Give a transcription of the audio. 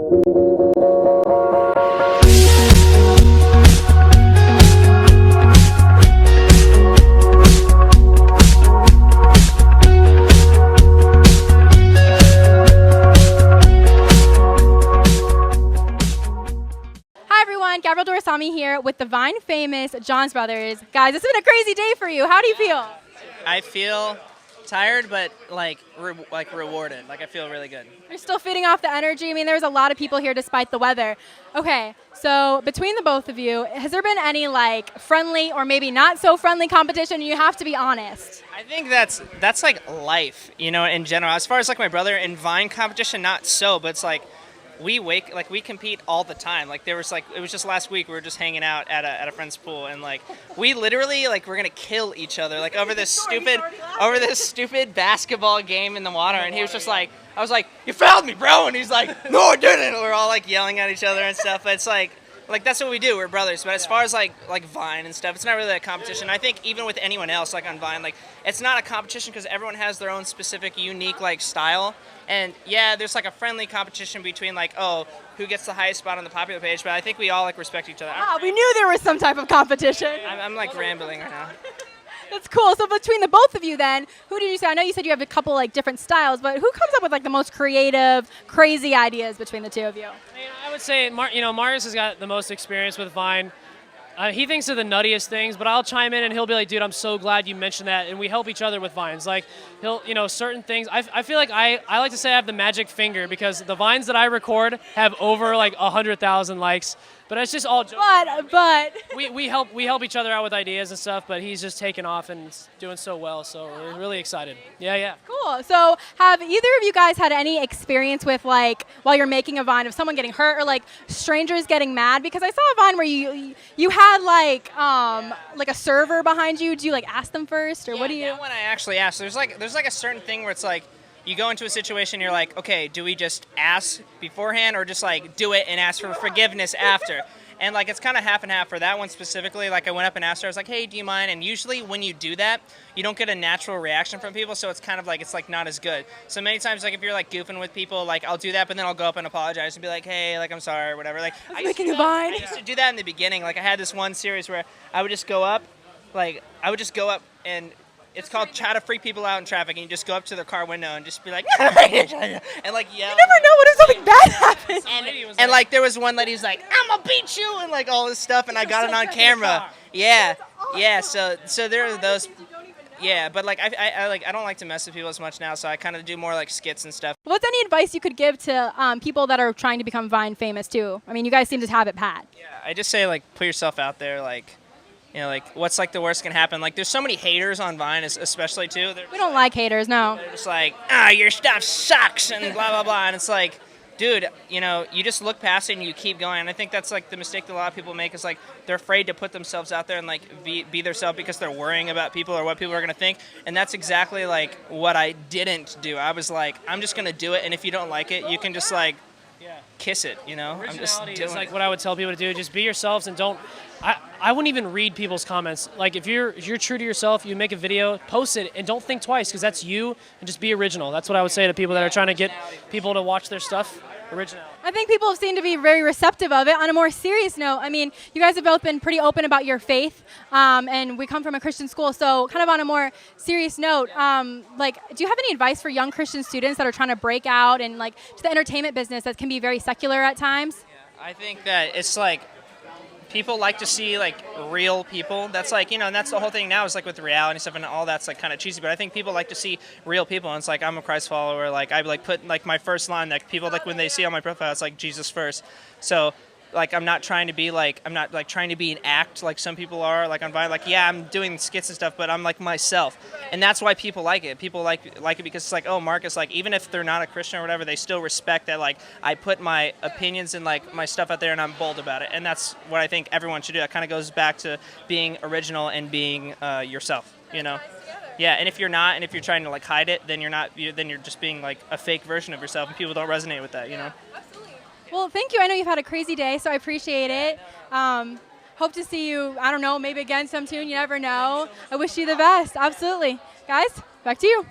Gabrielle Doraisamy here with the Vine famous Johns brothers. Guys, this has been a crazy day for you. How do you feel? I feel tired, but like rewarded. Like I feel really good. You're still feeding off the energy. I mean, there's a lot of people here despite the weather. Okay, so between the both of you, has there been any like friendly or maybe not so friendly competition? You have to be honest. I think that's like life, you know, in general. As far as like my brother in Vine competition, not so, but it's like we compete all the time. Like it was just last week we were just hanging out at a friend's pool, and like we literally like we're gonna kill each other like over this stupid basketball game in the water. And he was just like, I was like, you fouled me, bro, and he's like, no, I didn't. We're all like yelling at each other and stuff. But it's like that's what we do. We're brothers. But as far as like Vine and stuff, it's not really a competition. I think even with anyone else like on Vine, like it's not a competition because everyone has their own specific, unique like style. And yeah, there's like a friendly competition between like, oh, who gets the highest spot on the popular page. But I think we all like respect each other. We knew there was some type of competition. I'm like rambling right now. That's cool. So between the both of you then, who did you say? I know you said you have a couple like different styles, but who comes up with like the most creative, crazy ideas between the two of you? I would say, Marius has got the most experience with Vine. He thinks of the nuttiest things, but I'll chime in and he'll be like, dude, I'm so glad you mentioned that. And we help each other with Vines. Like, certain things. I feel like I like to say I have the magic finger because the Vines that I record have over like 100,000 likes. But it's just all jokes. But we help each other out with ideas and stuff, but he's just taken off and doing so well, so we're really excited. Yeah. Cool. So have either of you guys had any experience with like while you're making a Vine of someone getting hurt or like strangers getting mad? Because I saw a Vine where you had like a server behind you. Do you like ask them first or what do you? That one I actually asked. There's like a certain thing where it's like you go into a situation, you're like, okay, do we just ask beforehand or just like do it and ask for forgiveness after? And like it's kind of half and half for that one specifically. Like I went up and asked her, I was like, hey, do you mind? And usually when you do that, you don't get a natural reaction from people, so it's kind of like it's like not as good. So many times, like if you're like goofing with people, like I'll do that, but then I'll go up and apologize and be like, hey, like I'm sorry or whatever. Like I used making a Vine. I used to do that in the beginning. Like I had this one series where I would just go up, and it's called try to freak people out in traffic, and you just go up to their car window and just be like, and like yell. You never know what if something bad happens. And like there was one lady who's like, I'm gonna beat you, and like all this stuff, and I got it on camera. Yeah. So there are those. Yeah, but like I don't like to mess with people as much now, so I kind of do more like skits and stuff. What's any advice you could give to people that are trying to become Vine famous too? I mean, you guys seem to have it pat. Yeah, I just say like put yourself out there, like. You know, like, what's, like, the worst can happen? Like, there's so many haters on Vine, especially, too. We don't like haters, no. They're just like, your stuff sucks, and blah, blah, blah. And it's like, dude, you know, you just look past it and you keep going. And I think that's, like, the mistake that a lot of people make is, like, they're afraid to put themselves out there and, like, be themselves because they're worrying about people or what people are going to think. And that's exactly, like, what I didn't do. I was like, I'm just going to do it, and if you don't like it, you can just, like, kiss it, you know? I'm just doing is like what I would tell people to do. Just be yourselves and don't. I wouldn't even read people's comments. Like if you're true to yourself, you make a video, post it, and don't think twice because that's you. And just be original. That's what I would say to people that are trying to get people to watch their stuff. Original. I think people have seemed to be very receptive of it. On a more serious note, I mean, you guys have both been pretty open about your faith, and we come from a Christian school. So kind of on a more serious note, like, do you have any advice for young Christian students that are trying to break out and like to the entertainment business that can be very secular at times? Yeah, I think that it's like people like to see like real people. That's like, you know, and that's the whole thing now is like with reality stuff and all that's like kind of cheesy, but I think people like to see real people. And it's like, I'm a Christ follower. Like I like put like my first line that people like when they see on my profile, it's like Jesus first. So like, I'm not trying to be like, I'm not like trying to be an act like some people are like on Vine. Like, yeah, I'm doing skits and stuff, but I'm like myself. And that's why people like it. People like it because it's like, oh, Marcus, like even if they're not a Christian or whatever, they still respect that like I put my opinions and like my stuff out there and I'm bold about it. And that's what I think everyone should do. That kind of goes back to being original and being yourself, you know? Yeah, and if you're not, and if you're trying to like hide it, then you're not. Then you're just being like a fake version of yourself, and people don't resonate with that, you know? Well, thank you. I know you've had a crazy day, so I appreciate it. Hope to see you, I don't know, maybe again sometime. You never know. I wish you the best. Absolutely. Guys, back to you.